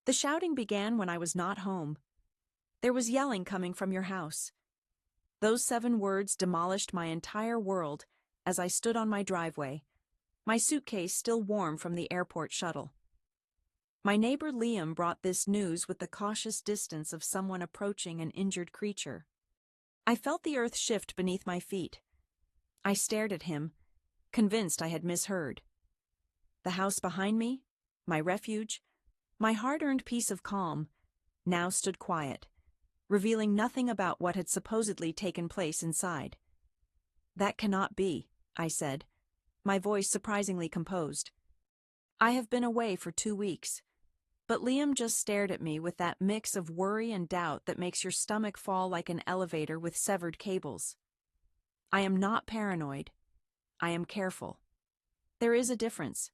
The shouting began when I was not home. There was yelling coming from your house. Those 7 words demolished my entire world as I stood on my driveway, my suitcase still warm from the airport shuttle. My neighbor Liam brought this news with the cautious distance of someone approaching an injured creature. I felt the earth shift beneath my feet. I stared at him, convinced I had misheard. The house behind me, my refuge, my hard-earned peace of calm, now stood quiet, revealing nothing about what had supposedly taken place inside. "That cannot be," I said, my voice surprisingly composed. "I have been away for 2 weeks." But Liam just stared at me with that mix of worry and doubt that makes your stomach fall like an elevator with severed cables. "I am not paranoid. I am careful. There is a difference.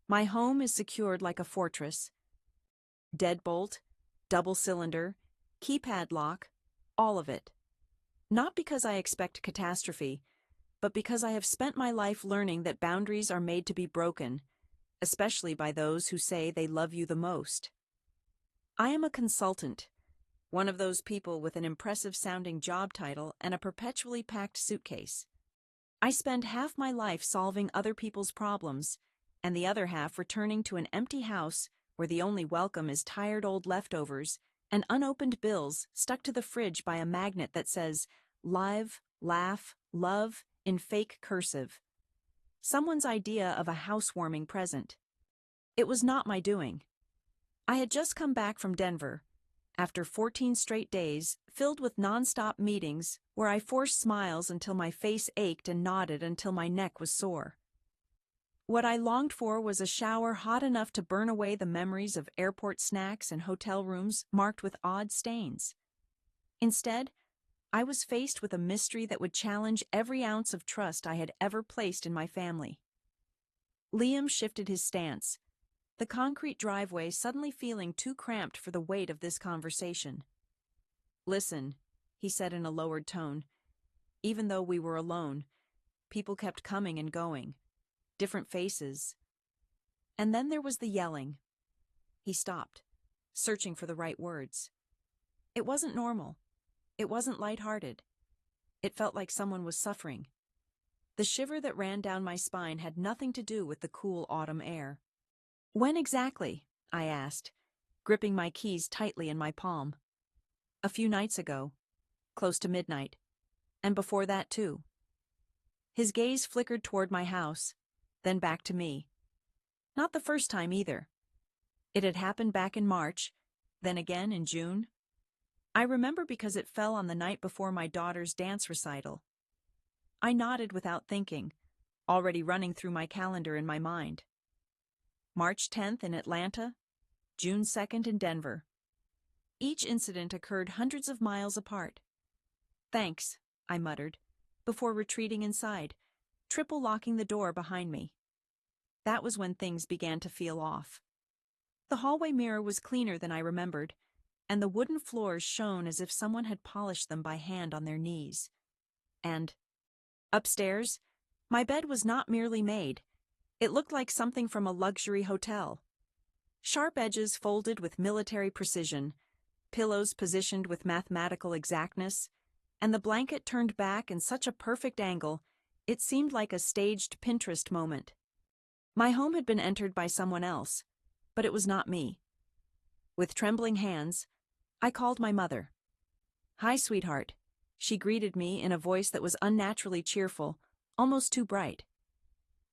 My home is secured like a fortress. Deadbolt, double cylinder, keypad lock, all of it. Not because I expect catastrophe, but because I have spent my life learning that boundaries are made to be broken, especially by those who say they love you the most. I am a consultant, one of those people with an impressive-sounding job title and a perpetually packed suitcase. I spend half my life solving other people's problems, and the other half returning to an empty house where the only welcome is tired old leftovers and unopened bills stuck to the fridge by a magnet that says, "Live, laugh, love," in fake cursive. Someone's idea of a housewarming present. It was not my doing. I had just come back from Denver, after 14 straight days filled with non-stop meetings where I forced smiles until my face ached and nodded until my neck was sore. What I longed for was a shower hot enough to burn away the memories of airport snacks and hotel rooms marked with odd stains. Instead, I was faced with a mystery that would challenge every ounce of trust I had ever placed in my family. Liam shifted his stance, the concrete driveway suddenly feeling too cramped for the weight of this conversation. "Listen," he said in a lowered tone. Even though we were alone, people kept coming and going, different faces. And then there was the yelling. He stopped, searching for the right words. It wasn't normal. It wasn't lighthearted. It felt like someone was suffering. The shiver that ran down my spine had nothing to do with the cool autumn air. "When exactly?" I asked, gripping my keys tightly in my palm. "A few nights ago, close to midnight, and before that too." His gaze flickered toward my house, then back to me. Not the first time either. It had happened back in March, then again in June. I remember because it fell on the night before my daughter's dance recital. I nodded without thinking, already running through my calendar in my mind. March 10th in Atlanta, June 2nd in Denver. Each incident occurred hundreds of miles apart. "Thanks," I muttered, before retreating inside, triple locking the door behind me. That was when things began to feel off. The hallway mirror was cleaner than I remembered, and the wooden floors shone as if someone had polished them by hand on their knees. And upstairs, my bed was not merely made. It looked like something from a luxury hotel. Sharp edges folded with military precision, pillows positioned with mathematical exactness, and the blanket turned back in such a perfect angle, it seemed like a staged Pinterest moment. My home had been entered by someone else, but it was not me. With trembling hands, I called my mother. "Hi, sweetheart," she greeted me in a voice that was unnaturally cheerful, almost too bright.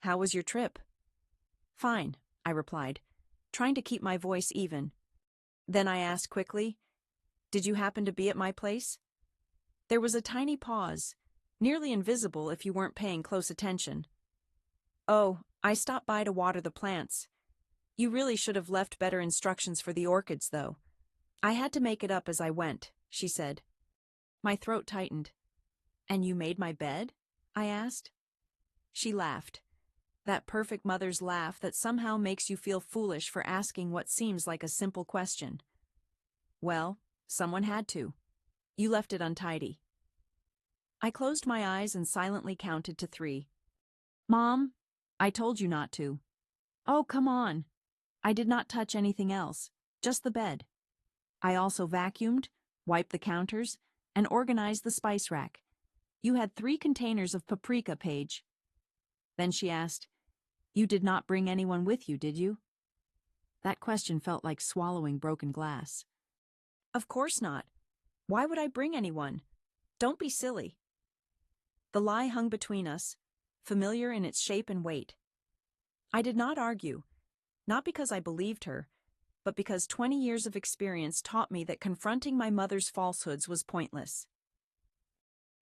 "How was your trip?" "Fine," I replied, trying to keep my voice even. Then I asked quickly, "Did you happen to be at my place?" There was a tiny pause, nearly invisible if you weren't paying close attention. "Oh, I stopped by to water the plants. You really should have left better instructions for the orchids, though. I had to make it up as I went," she said. My throat tightened. "And you made my bed?" I asked. She laughed. That perfect mother's laugh that somehow makes you feel foolish for asking what seems like a simple question. "Well, someone had to. You left it untidy." I closed my eyes and silently counted to 3. "Mom, I told you not to." "Oh, come on." I did not touch anything else. Just the bed. I also vacuumed, wiped the counters, and organized the spice rack. You had 3 containers of paprika, Paige. Then she asked, "You did not bring anyone with you, did you?" That question felt like swallowing broken glass. Of course not. Why would I bring anyone? Don't be silly. The lie hung between us, familiar in its shape and weight. I did not argue, not because I believed her, but because 20 years of experience taught me that confronting my mother's falsehoods was pointless.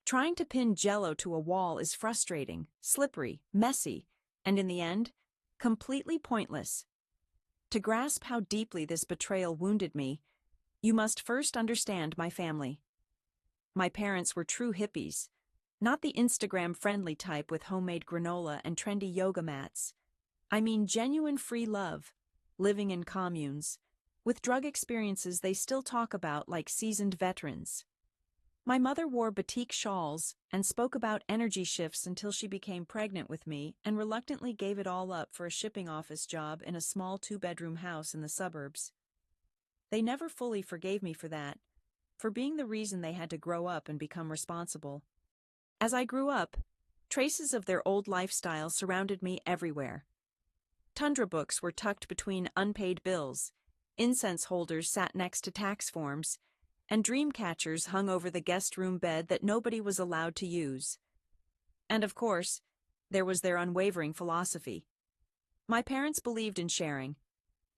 Trying to pin Jell-O to a wall is frustrating, slippery, messy, and in the end, completely pointless. To grasp how deeply this betrayal wounded me, you must first understand my family. My parents were true hippies, not the Instagram-friendly type with homemade granola and trendy yoga mats. I mean genuine free love, living in communes, with drug experiences they still talk about like seasoned veterans. My mother wore batik shawls and spoke about energy shifts until she became pregnant with me and reluctantly gave it all up for a shipping office job in a small 2-bedroom house in the suburbs. They never fully forgave me for that, for being the reason they had to grow up and become responsible. As I grew up, traces of their old lifestyle surrounded me everywhere. Tundra books were tucked between unpaid bills, incense holders sat next to tax forms, and dream catchers hung over the guest room bed that nobody was allowed to use. And of course, there was their unwavering philosophy. My parents believed in sharing.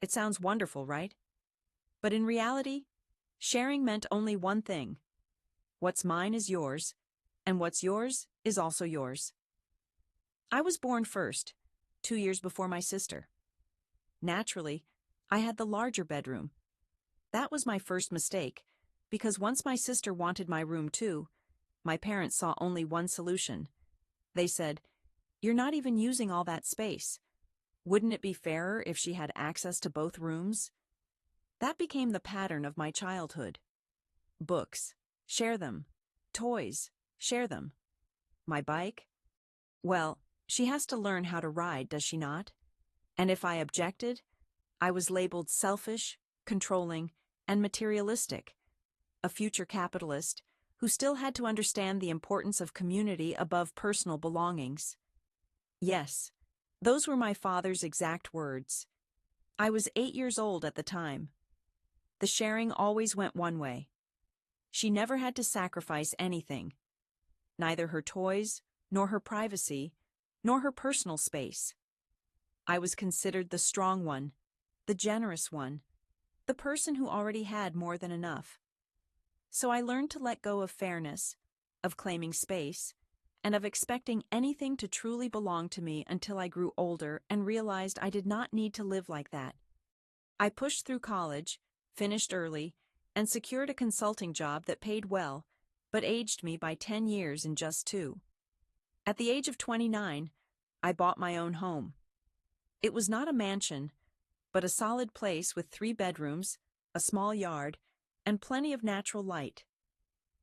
It sounds wonderful, right? But in reality, sharing meant only one thing. What's mine is yours, and what's yours is also yours. I was born first, 2 years before my sister. Naturally, I had the larger bedroom. That was my first mistake, because once my sister wanted my room too, my parents saw only one solution. They said, "You're not even using all that space. Wouldn't it be fairer if she had access to both rooms?" That became the pattern of my childhood. Books, share them. Toys, share them. My bike? Well, she has to learn how to ride, does she not? And if I objected, I was labeled selfish, controlling, and materialistic, a future capitalist who still had to understand the importance of community above personal belongings. Yes, those were my father's exact words. I was 8 years old at the time. The sharing always went one way. She never had to sacrifice anything, neither her toys, nor her privacy, nor her personal space. I was considered the strong one, the generous one, the person who already had more than enough. So I learned to let go of fairness, of claiming space, and of expecting anything to truly belong to me until I grew older and realized I did not need to live like that. I pushed through college, finished early, and secured a consulting job that paid well, but aged me by 10 years in just 2. At the age of 29, I bought my own home. It was not a mansion, but a solid place with 3 bedrooms, a small yard, and plenty of natural light.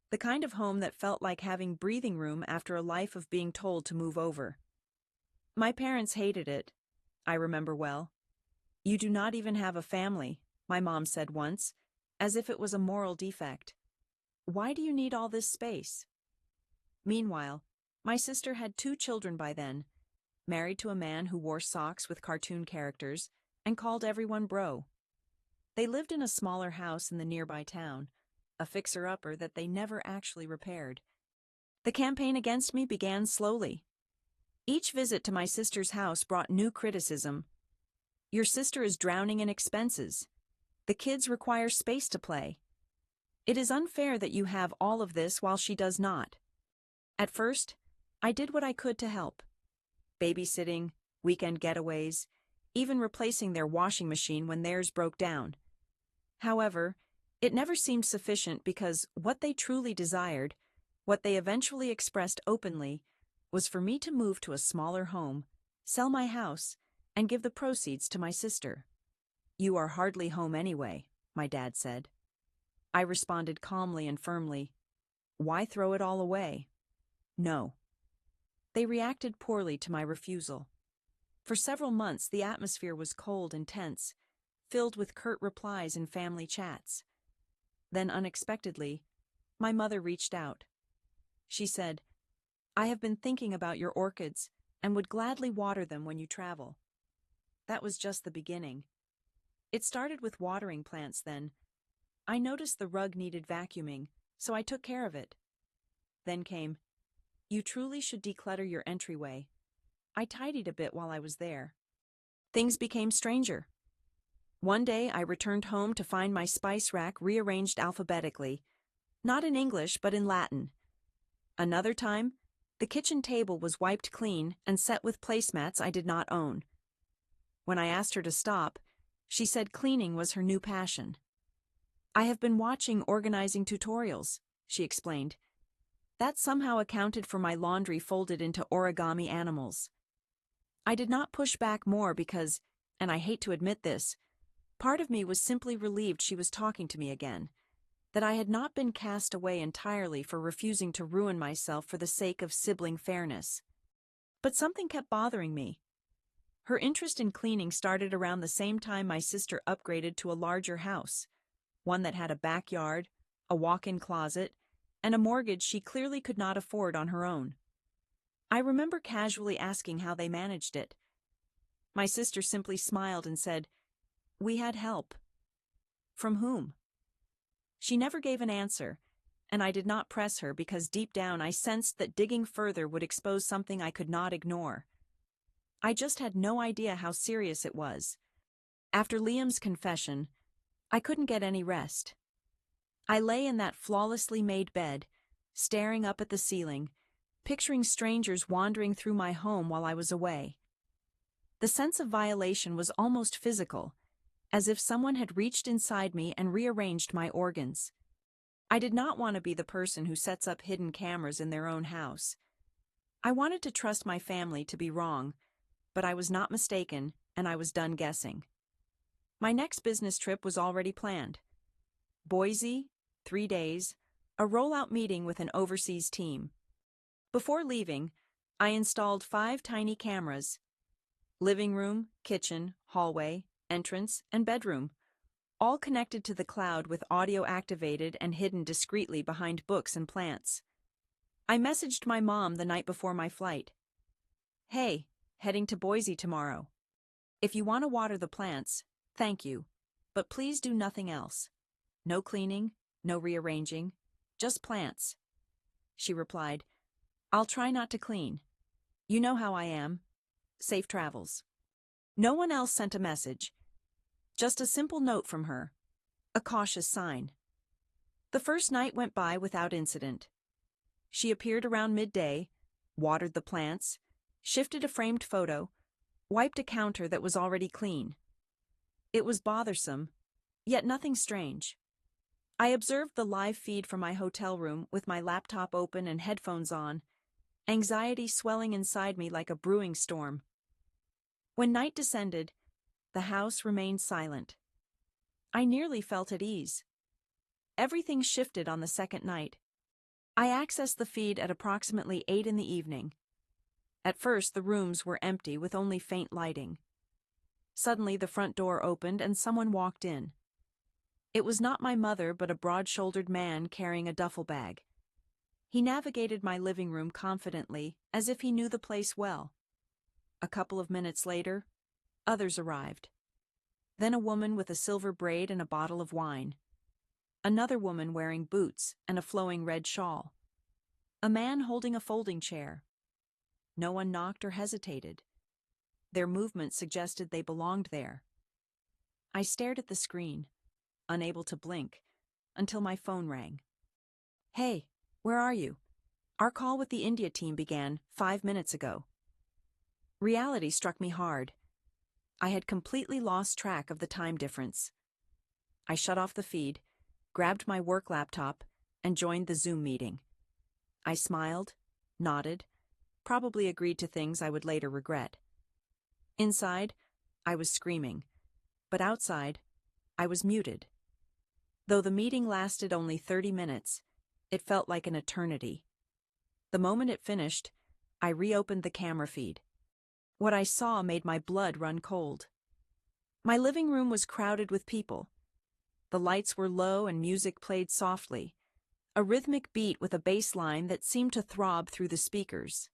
The kind of home that felt like having breathing room after a life of being told to move over. My parents hated it, I remember well. "You do not even have a family," my mom said once, as if it was a moral defect. "Why do you need all this space?" Meanwhile, my sister had 2 children by then, married to a man who wore socks with cartoon characters and called everyone bro. They lived in a smaller house in the nearby town, a fixer-upper that they never actually repaired. The campaign against me began slowly. Each visit to my sister's house brought new criticism. "Your sister is drowning in expenses. The kids require space to play. It is unfair that you have all of this while she does not." At first, I did what I could to help. Babysitting, weekend getaways, even replacing their washing machine when theirs broke down. However, it never seemed sufficient because what they truly desired, what they eventually expressed openly, was for me to move to a smaller home, sell my house, and give the proceeds to my sister. "You are hardly home anyway," my dad said. I responded calmly and firmly, "Why throw it all away?" No. They reacted poorly to my refusal. For several months, the atmosphere was cold and tense, filled with curt replies and family chats. Then unexpectedly, my mother reached out. She said, "I have been thinking about your orchids and would gladly water them when you travel." That was just the beginning. It started with watering plants then. I noticed the rug needed vacuuming, so I took care of it. Then came, "You truly should declutter your entryway." I tidied a bit while I was there. Things became stranger. One day I returned home to find my spice rack rearranged alphabetically, not in English but in Latin. Another time, the kitchen table was wiped clean and set with placemats I did not own. When I asked her to stop, she said cleaning was her new passion. "I have been watching organizing tutorials," she explained. That somehow accounted for my laundry folded into origami animals. I did not push back more because, and I hate to admit this, part of me was simply relieved she was talking to me again, that I had not been cast away entirely for refusing to ruin myself for the sake of sibling fairness. But something kept bothering me. Her interest in cleaning started around the same time my sister upgraded to a larger house, one that had a backyard, a walk-in closet, and a mortgage she clearly could not afford on her own. I remember casually asking how they managed it. My sister simply smiled and said, "We had help." From whom? She never gave an answer, and I did not press her because deep down I sensed that digging further would expose something I could not ignore. I just had no idea how serious it was. After Liam's confession, I couldn't get any rest. I lay in that flawlessly made bed, staring up at the ceiling, picturing strangers wandering through my home while I was away. The sense of violation was almost physical, as if someone had reached inside me and rearranged my organs. I did not want to be the person who sets up hidden cameras in their own house. I wanted to trust my family to be wrong, but I was not mistaken, and I was done guessing. My next business trip was already planned. Boise, 3 days, a rollout meeting with an overseas team. Before leaving, I installed 5 tiny cameras: living room, kitchen, hallway, entrance, and bedroom, all connected to the cloud with audio activated and hidden discreetly behind books and plants. I messaged my mom the night before my flight. "Hey, heading to Boise tomorrow. If you want to water the plants, thank you, but please do nothing else. No cleaning, no rearranging, just plants." She replied, "I'll try not to clean. You know how I am. Safe travels." No one else sent a message. Just a simple note from her. A cautious sign. The first night went by without incident. She appeared around midday, watered the plants, shifted a framed photo, wiped a counter that was already clean. It was bothersome, yet nothing strange. I observed the live feed from my hotel room with my laptop open and headphones on, anxiety swelling inside me like a brewing storm. When night descended, the house remained silent. I nearly felt at ease. Everything shifted on the second night. I accessed the feed at approximately 8 in the evening. At first, the rooms were empty with only faint lighting. Suddenly, the front door opened and someone walked in. It was not my mother, but a broad-shouldered man carrying a duffel bag. He navigated my living room confidently, as if he knew the place well. A couple of minutes later, others arrived. Then a woman with a silver braid and a bottle of wine. Another woman wearing boots and a flowing red shawl. A man holding a folding chair. No one knocked or hesitated. Their movements suggested they belonged there. I stared at the screen, unable to blink, until my phone rang. "Hey, where are you? Our call with the India team began 5 minutes ago." Reality struck me hard. I had completely lost track of the time difference. I shut off the feed, grabbed my work laptop, and joined the Zoom meeting. I smiled, nodded, probably agreed to things I would later regret. Inside, I was screaming, but outside, I was muted. Though the meeting lasted only 30 minutes, it felt like an eternity. The moment it finished, I reopened the camera feed. What I saw made my blood run cold. My living room was crowded with people. The lights were low and music played softly, a rhythmic beat with a bass line that seemed to throb through the speakers.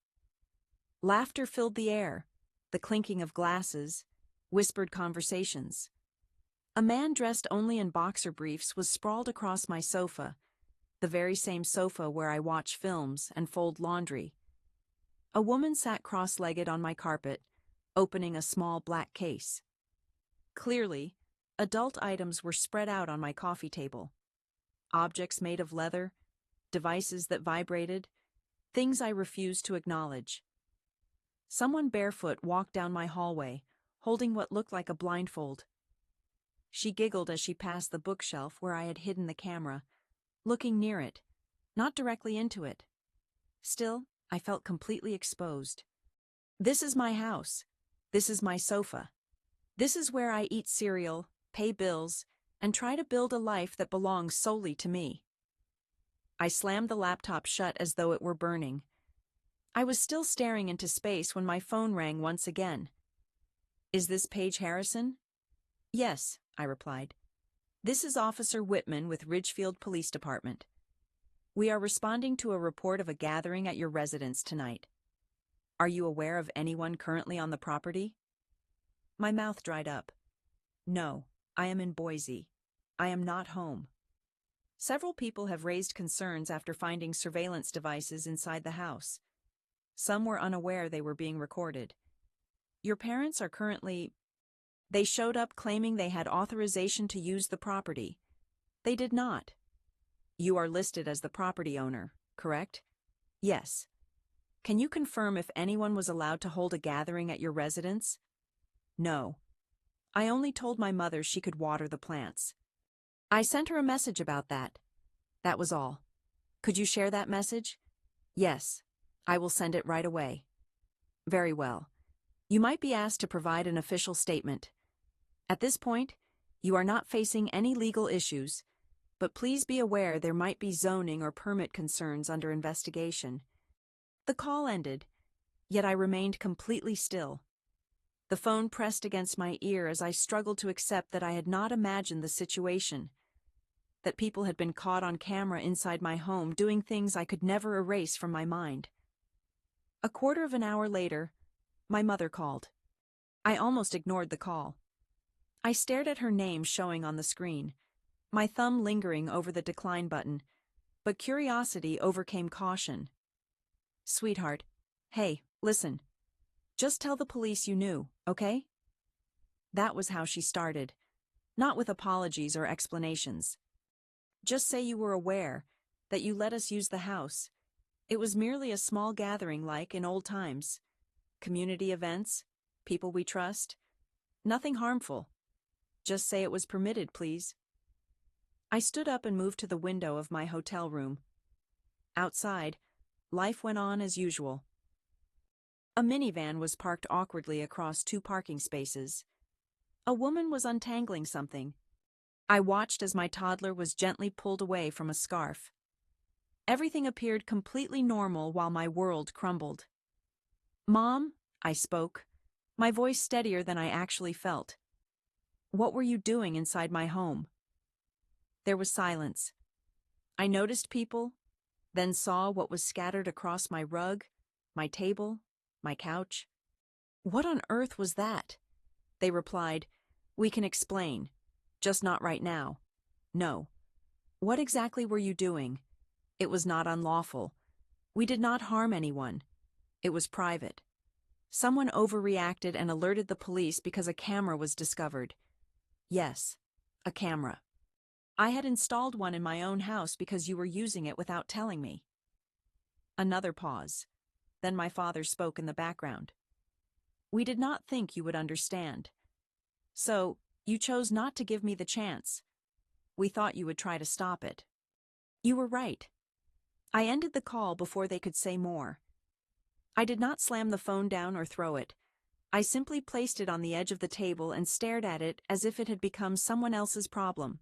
Laughter filled the air, the clinking of glasses, whispered conversations. A man dressed only in boxer briefs was sprawled across my sofa, the very same sofa where I watch films and fold laundry. A woman sat cross-legged on my carpet, opening a small black case. Clearly, adult items were spread out on my coffee table. Objects made of leather, devices that vibrated, things I refused to acknowledge. Someone barefoot walked down my hallway, holding what looked like a blindfold. She giggled as she passed the bookshelf where I had hidden the camera, looking near it, not directly into it. Still, I felt completely exposed. This is my house. This is my sofa. This is where I eat cereal, pay bills, and try to build a life that belongs solely to me. I slammed the laptop shut as though it were burning. I was still staring into space when my phone rang once again. "Is this Paige Harrison?" "Yes," I replied. "This is Officer Whitman with Ridgefield Police Department. We are responding to a report of a gathering at your residence tonight. Are you aware of anyone currently on the property?" My mouth dried up. "No, I am in Boise. I am not home. Several people have raised concerns after finding surveillance devices inside the house. Some were unaware they were being recorded. Your parents are currently... They showed up claiming they had authorization to use the property. They did not. You are listed as the property owner, correct?" "Yes. Can you confirm if anyone was allowed to hold a gathering at your residence?" "No. I only told my mother she could water the plants. I sent her a message about that. That was all. Could you share that message?" "Yes. I will send it right away." "Very well. You might be asked to provide an official statement. At this point, you are not facing any legal issues, but please be aware there might be zoning or permit concerns under investigation." The call ended, yet I remained completely still. The phone pressed against my ear as I struggled to accept that I had not imagined the situation, that people had been caught on camera inside my home doing things I could never erase from my mind. A quarter of an hour later, my mother called. I almost ignored the call. I stared at her name showing on the screen, my thumb lingering over the decline button, but curiosity overcame caution. "Sweetheart, hey, listen. Just tell the police you knew, okay?" That was how she started, not with apologies or explanations. "Just say you were aware, that you let us use the house. It was merely a small gathering like in old times. Community events, people we trust. Nothing harmful. Just say it was permitted, please." I stood up and moved to the window of my hotel room. Outside, life went on as usual. A minivan was parked awkwardly across two parking spaces. A woman was untangling something. I watched as my toddler was gently pulled away from a scarf. Everything appeared completely normal while my world crumbled. "Mom," I spoke, my voice steadier than I actually felt. "What were you doing inside my home?" There was silence. I noticed people, then saw what was scattered across my rug, my table, my couch. "What on earth was that?" They replied, "We can explain. Just not right now." "No. What exactly were you doing?" "It was not unlawful. We did not harm anyone. It was private. Someone overreacted and alerted the police because a camera was discovered." "Yes, a camera. I had installed one in my own house because you were using it without telling me." Another pause. Then my father spoke in the background. "We did not think you would understand. So, you chose not to give me the chance. We thought you would try to stop it." You were right. I ended the call before they could say more. I did not slam the phone down or throw it. I simply placed it on the edge of the table and stared at it as if it had become someone else's problem.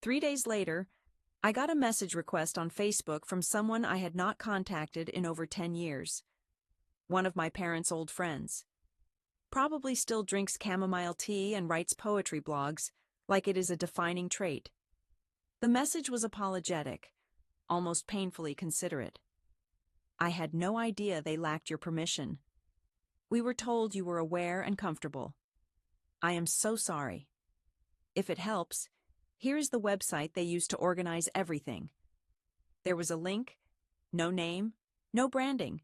3 days later, I got a message request on Facebook from someone I had not contacted in over 10 years. One of my parents' old friends. Probably still drinks chamomile tea and writes poetry blogs, like it is a defining trait. The message was apologetic, almost painfully considerate. I had no idea they lacked your permission. We were told you were aware and comfortable. I am so sorry. If it helps, here is the website they used to organize everything. There was a link, no name, no branding,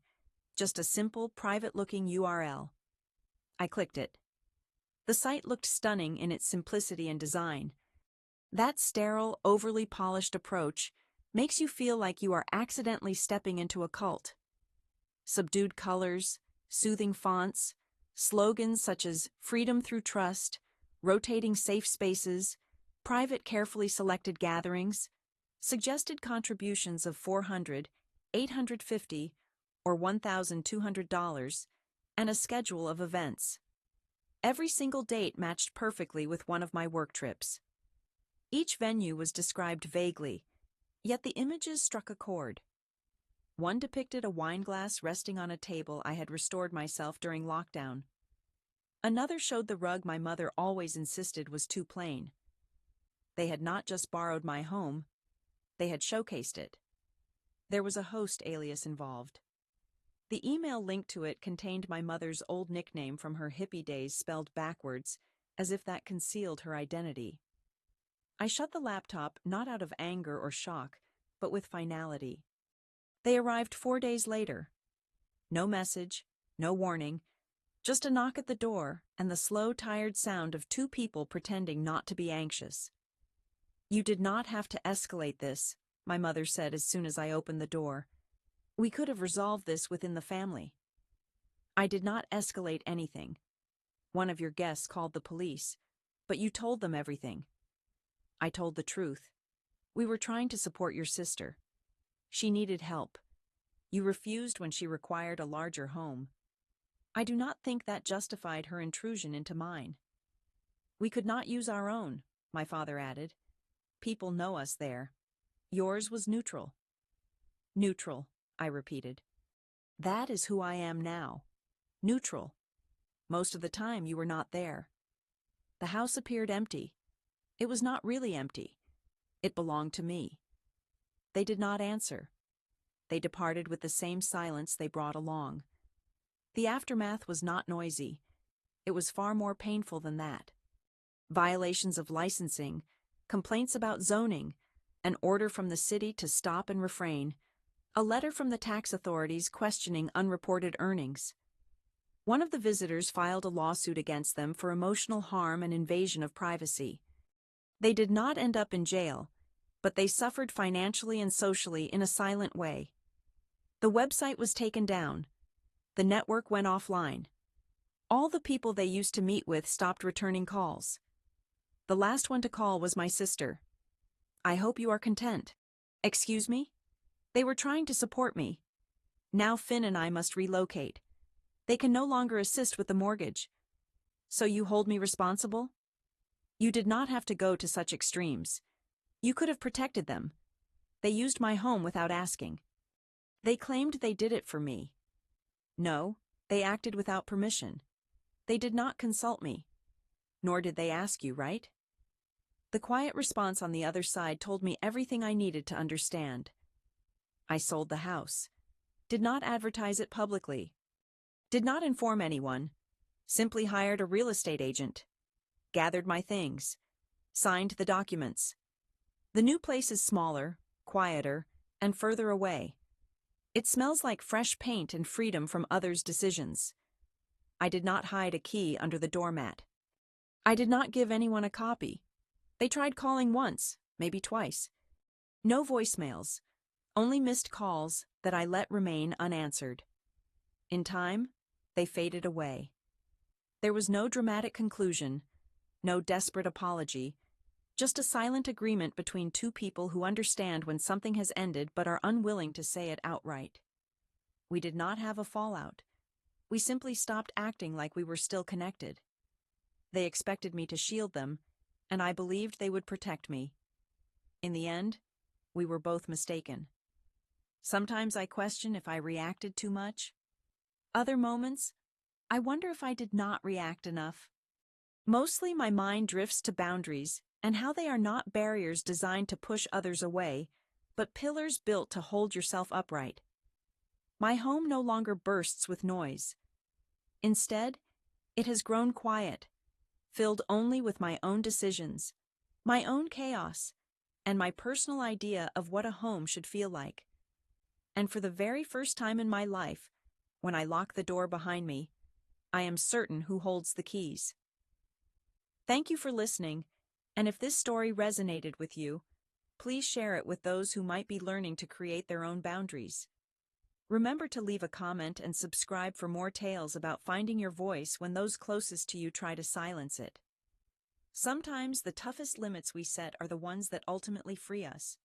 just a simple, private-looking URL. I clicked it. The site looked stunning in its simplicity and design. That sterile, overly polished approach makes you feel like you are accidentally stepping into a cult. Subdued colors, soothing fonts, slogans such as freedom through trust, rotating safe spaces, private carefully selected gatherings, suggested contributions of $400, $850, or $1,200, and a schedule of events. Every single date matched perfectly with one of my work trips. Each venue was described vaguely, yet the images struck a chord. One depicted a wine glass resting on a table I had restored myself during lockdown. Another showed the rug my mother always insisted was too plain. They had not just borrowed my home, they had showcased it. There was a host alias involved. The email linked to it contained my mother's old nickname from her hippie days spelled backwards, as if that concealed her identity. I shut the laptop not out of anger or shock, but with finality. They arrived 4 days later. No message, no warning, just a knock at the door and the slow, tired sound of two people pretending not to be anxious. "You did not have to escalate this," my mother said as soon as I opened the door. "We could have resolved this within the family." "I did not escalate anything. One of your guests called the police, but you told them everything." I told the truth. "We were trying to support your sister. She needed help. You refused when she required a larger home. I do not think that justified her intrusion into mine." "We could not use our own," my father added. "People know us there. Yours was neutral." "Neutral," I repeated. "That is who I am now. Neutral. Most of the time you were not there. The house appeared empty. It was not really empty. It belonged to me." They did not answer. They departed with the same silence they brought along. The aftermath was not noisy. It was far more painful than that. Violations of licensing, complaints about zoning, an order from the city to stop and refrain, a letter from the tax authorities questioning unreported earnings. One of the visitors filed a lawsuit against them for emotional harm and invasion of privacy. They did not end up in jail, but they suffered financially and socially in a silent way. The website was taken down. The network went offline. All the people they used to meet with stopped returning calls. The last one to call was my sister. "I hope you are content." "Excuse me?" "They were trying to support me. Now Finn and I must relocate. They can no longer assist with the mortgage." "So you hold me responsible?" "You did not have to go to such extremes. You could have protected them. They used my home without asking. They claimed they did it for me. No, they acted without permission. They did not consult me. Nor did they ask you, right?" The quiet response on the other side told me everything I needed to understand. I sold the house. Did not advertise it publicly. Did not inform anyone. Simply hired a real estate agent. Gathered my things. Signed the documents. The new place is smaller, quieter, and further away. It smells like fresh paint and freedom from others' decisions. I did not hide a key under the doormat. I did not give anyone a copy. They tried calling once, maybe twice. No voicemails, only missed calls that I let remain unanswered. In time, they faded away. There was no dramatic conclusion, no desperate apology, just a silent agreement between two people who understand when something has ended but are unwilling to say it outright. We did not have a fallout. We simply stopped acting like we were still connected. They expected me to shield them, and I believed they would protect me. In the end, we were both mistaken. Sometimes I question if I reacted too much. Other moments, I wonder if I did not react enough. Mostly my mind drifts to boundaries and how they are not barriers designed to push others away, but pillars built to hold yourself upright. My home no longer bursts with noise. Instead, it has grown quiet, filled only with my own decisions, my own chaos, and my personal idea of what a home should feel like. And for the very first time in my life, when I lock the door behind me, I am certain who holds the keys. Thank you for listening, and if this story resonated with you, please share it with those who might be learning to create their own boundaries. Remember to leave a comment and subscribe for more tales about finding your voice when those closest to you try to silence it. Sometimes the toughest limits we set are the ones that ultimately free us.